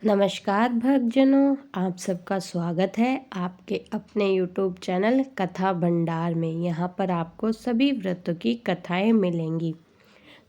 नमस्कार भक्तजनों, आप सबका स्वागत है आपके अपने YouTube चैनल कथा भंडार में। यहाँ पर आपको सभी व्रतों की कथाएं मिलेंगी।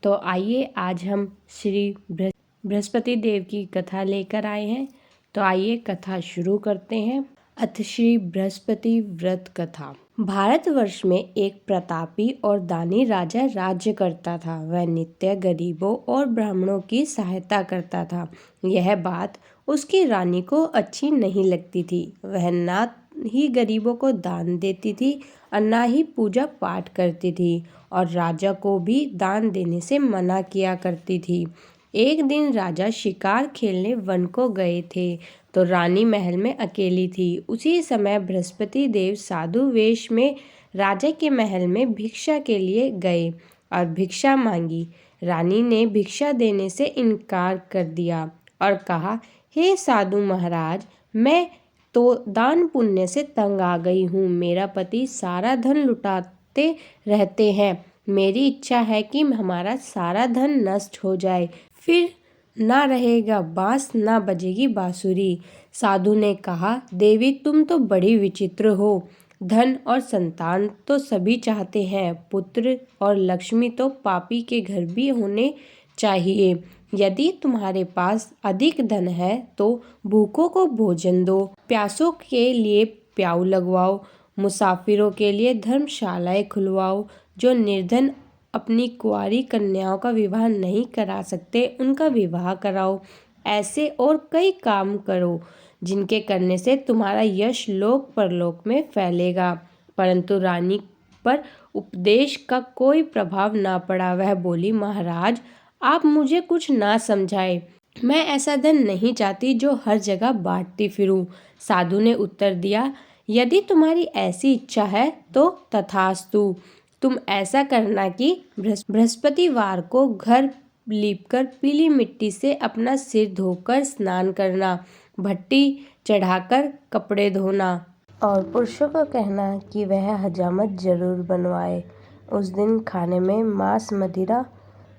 तो आइए आज हम श्री बृहस्पति देव की कथा लेकर आए हैं। तो आइए कथा शुरू करते हैं। अथ श्री बृहस्पति व्रत कथा। भारतवर्ष में एक प्रतापी और दानी राजा राज्य करता था। वह नित्य गरीबों और ब्राह्मणों की सहायता करता था। यह बात उसकी रानी को अच्छी नहीं लगती थी। वह ना ही गरीबों को दान देती थी और ना ही पूजा पाठ करती थी और राजा को भी दान देने से मना किया करती थी। एक दिन राजा शिकार खेलने वन को गए थे तो रानी महल में अकेली थी। उसी समय बृहस्पति देव साधु वेश में राजा के महल में भिक्षा के लिए गए और भिक्षा मांगी। रानी ने भिक्षा देने से इनकार कर दिया और कहा, हे साधु महाराज, मैं तो दान पुण्य से तंग आ गई हूँ। मेरा पति सारा धन लुटाते रहते हैं। मेरी इच्छा है कि हमारा सारा धन नष्ट हो जाए, फिर ना रहेगा बांस ना बजेगी बांसुरी। साधु ने कहा, देवी तुम तो बड़ी विचित्र हो। धन और संतान तो सभी चाहते हैं, पुत्र और लक्ष्मी तो पापी के घर भी होने चाहिए। यदि तुम्हारे पास अधिक धन है तो भूखों को भोजन दो, प्यासों के लिए प्याऊ लगवाओ, मुसाफिरों के लिए धर्मशालाएं खुलवाओ। जो निर्धन अपनी कुंवारी कन्याओं का विवाह नहीं करा सकते उनका विवाह कराओ। ऐसे और कई काम करो जिनके करने से तुम्हारा यश लोक परलोक में फैलेगा। परंतु रानी पर उपदेश का कोई प्रभाव ना पड़ा। वह बोली, महाराज आप मुझे कुछ ना समझाए। मैं ऐसा धन नहीं चाहती जो हर जगह बांटती फिरूं। साधु ने उत्तर दिया, यदि तुम्हारी ऐसी इच्छा है तो तथास्तु। तुम ऐसा करना कि बृहस्पतिवार को घर लीपकर पीली मिट्टी से अपना सिर धोकर स्नान करना, भट्टी चढ़ाकर कपड़े धोना और पुरुषों को कहना कि वह हजामत जरूर बनवाए। उस दिन खाने में मांस मदिरा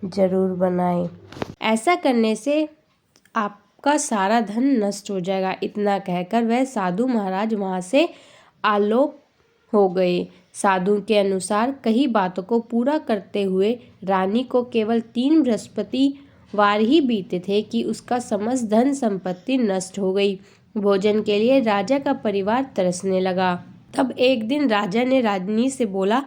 जरूर बनाए। ऐसा करने से आपका सारा धन नष्ट हो जाएगा। इतना कहकर वह साधु महाराज वहां से आलोक हो गए। साधु के अनुसार कई बातों को पूरा करते हुए रानी को केवल 3 बृहस्पतिवार ही बीते थे कि उसका समस्त धन संपत्ति नष्ट हो गई। भोजन के लिए राजा का परिवार तरसने लगा। तब एक दिन राजा ने रानी से बोला,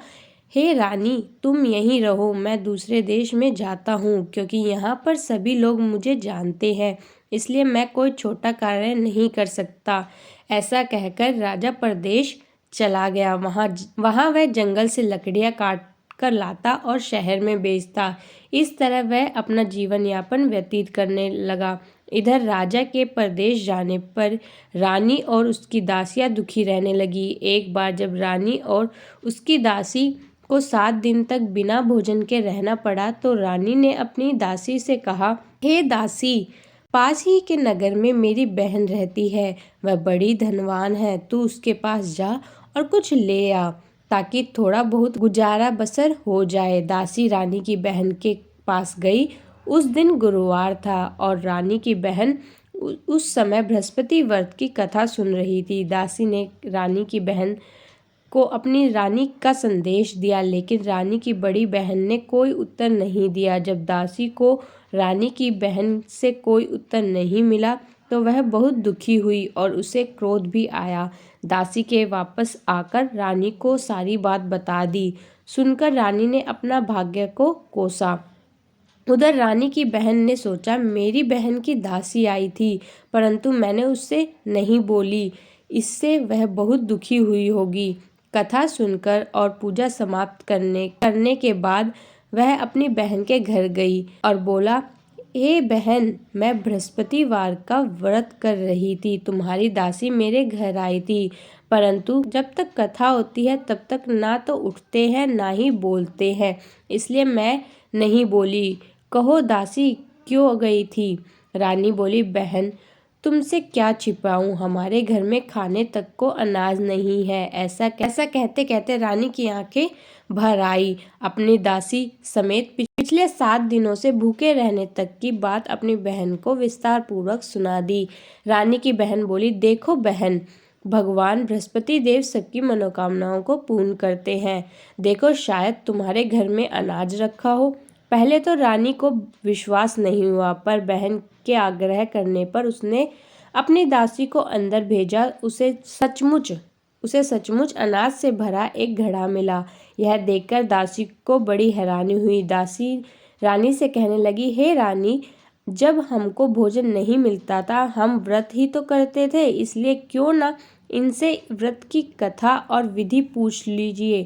हे रानी, तुम यहीं रहो, मैं दूसरे देश में जाता हूँ क्योंकि यहाँ पर सभी लोग मुझे जानते हैं, इसलिए मैं कोई छोटा कार्य नहीं कर सकता। ऐसा कहकर राजा परदेश चला गया। वहाँ वह जंगल से लकड़ियाँ काट कर लाता और शहर में बेचता। इस तरह वह अपना जीवन यापन व्यतीत करने लगा। इधर राजा के परदेश जाने पर रानी और उसकी दासियां दुखी रहने लगी। एक बार जब रानी और उसकी दासी को 7 दिन तक बिना भोजन के रहना पड़ा तो रानी ने अपनी दासी से कहा, हे दासी, पास ही के नगर में मेरी बहन रहती है, वह बड़ी धनवान है, तू उसके पास जा और कुछ ले आ ताकि थोड़ा बहुत गुजारा बसर हो जाए। दासी रानी की बहन के पास गई। उस दिन गुरुवार था और रानी की बहन उस समय बृहस्पति व्रत की कथा सुन रही थी। दासी ने रानी की बहन को अपनी रानी का संदेश दिया, लेकिन रानी की बड़ी बहन ने कोई उत्तर नहीं दिया। जब दासी को रानी की बहन से कोई उत्तर नहीं मिला तो वह बहुत दुखी हुई और उसे क्रोध भी आया। दासी के वापस आकर रानी को सारी बात बता दी। सुनकर रानी ने अपना भाग्य को कोसा। उधर रानी की बहन ने सोचा, मेरी बहन की दासी आई थी परंतु मैंने उससे नहीं बोली, इससे वह बहुत दुखी हुई होगी। कथा सुनकर और पूजा समाप्त करने के बाद वह अपनी बहन के घर गई और बोला, हे बहन, मैं बृहस्पतिवार का व्रत कर रही थी, तुम्हारी दासी मेरे घर आई थी, परंतु जब तक कथा होती है तब तक ना तो उठते हैं ना ही बोलते हैं, इसलिए मैं नहीं बोली। कहो दासी क्यों गई थी? रानी बोली, बहन तुमसे क्या छिपाऊं, हमारे घर में खाने तक को अनाज नहीं है। ऐसा कहते कहते रानी की आंखें भर आई। अपनी दासी समेत पिछले 7 दिनों से भूखे रहने तक की बात अपनी बहन को विस्तार पूर्वक सुना दी। रानी की बहन बोली, देखो बहन, भगवान बृहस्पति देव सबकी मनोकामनाओं को पूर्ण करते हैं। देखो, शायद तुम्हारे घर में अनाज रखा हो। पहले तो रानी को विश्वास नहीं हुआ, पर बहन के आग्रह करने पर उसने अपनी दासी को अंदर भेजा। उसे सचमुच अनाज से भरा एक घड़ा मिला। यह देखकर दासी को बड़ी हैरानी हुई। दासी रानी से कहने लगी, हे रानी, जब हमको भोजन नहीं मिलता था हम व्रत ही तो करते थे, इसलिए क्यों ना इनसे व्रत की कथा और विधि पूछ लीजिए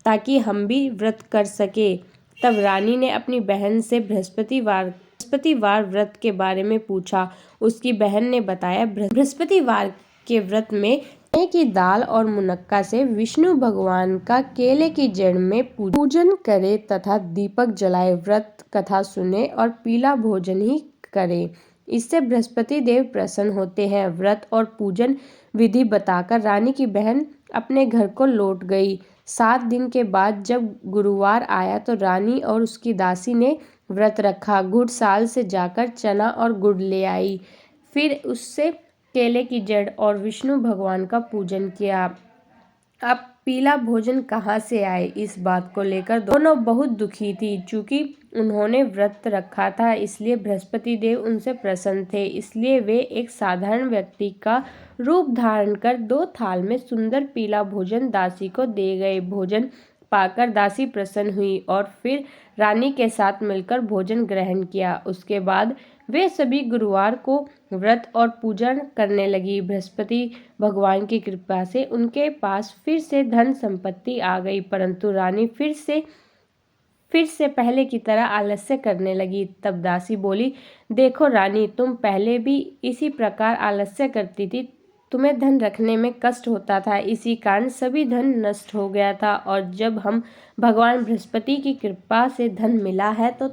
ताकि हम भी व्रत कर सके। तब रानी ने अपनी बहन से बृहस्पतिवार व्रत के बारे में पूछा। उसकी बहन ने बताया, बृहस्पतिवार के व्रत में चने की दाल और मुनक्का से विष्णु भगवान का केले की जड़ में पूजन करे तथा दीपक जलाए, व्रत कथा सुने और पीला भोजन ही करे। इससे बृहस्पति देव प्रसन्न होते हैं। व्रत और पूजन विधि बताकर रानी की बहन अपने घर को लौट गई। 7 दिन के बाद जब गुरुवार आया तो रानी और उसकी दासी ने व्रत रखा। गुड़साल से जाकर चना और गुड़ ले आई, फिर उससे केले की जड़ और विष्णु भगवान का पूजन किया। अब पीला भोजन कहाँ से आए, इस बात को लेकर दोनों बहुत दुखी थी। चूंकि उन्होंने व्रत रखा था इसलिए बृहस्पति देव उनसे प्रसन्न थे, इसलिए वे एक साधारण व्यक्ति का रूप धारण कर 2 थाल में सुंदर पीला भोजन दासी को दे गए। भोजन पाकर दासी प्रसन्न हुई और फिर रानी के साथ मिलकर भोजन ग्रहण किया। उसके बाद वे सभी गुरुवार को व्रत और पूजन करने लगी। बृहस्पति भगवान की कृपा से उनके पास फिर से धन संपत्ति आ गई, परंतु रानी फिर से पहले की तरह आलस्य करने लगी। तब दासी बोली, देखो रानी, तुम पहले भी इसी प्रकार आलस्य करती थी। तुम्हें धन रखने में कष्ट होता था, इसी कारण सभी धन नष्ट हो गया था, और जब हम भगवान बृहस्पति की कृपा से धन मिला है तो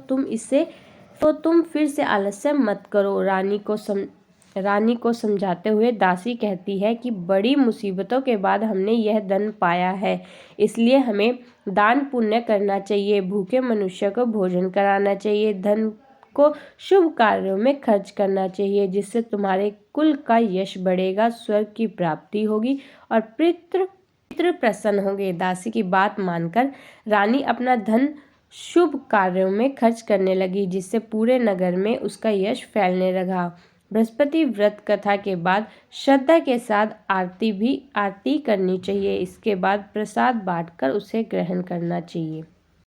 तुम फिर से आलस्य मत करो। रानी को समझाते हुए दासी कहती है कि बड़ी मुसीबतों के बाद हमने यह धन पाया है, इसलिए हमें दान पुण्य करना चाहिए, भूखे मनुष्य को भोजन कराना चाहिए, धन को शुभ कार्यों में खर्च करना चाहिए, जिससे तुम्हारे कुल का यश बढ़ेगा, स्वर्ग की प्राप्ति होगी और पितृ प्रसन्न होंगे। दासी की बात मानकर रानी अपना धन शुभ कार्यों में खर्च करने लगी, जिससे पूरे नगर में उसका यश फैलने लगा। बृहस्पति व्रत कथा के बाद श्रद्धा के साथ आरती करनी चाहिए। इसके बाद प्रसाद बांटकर उसे ग्रहण करना चाहिए।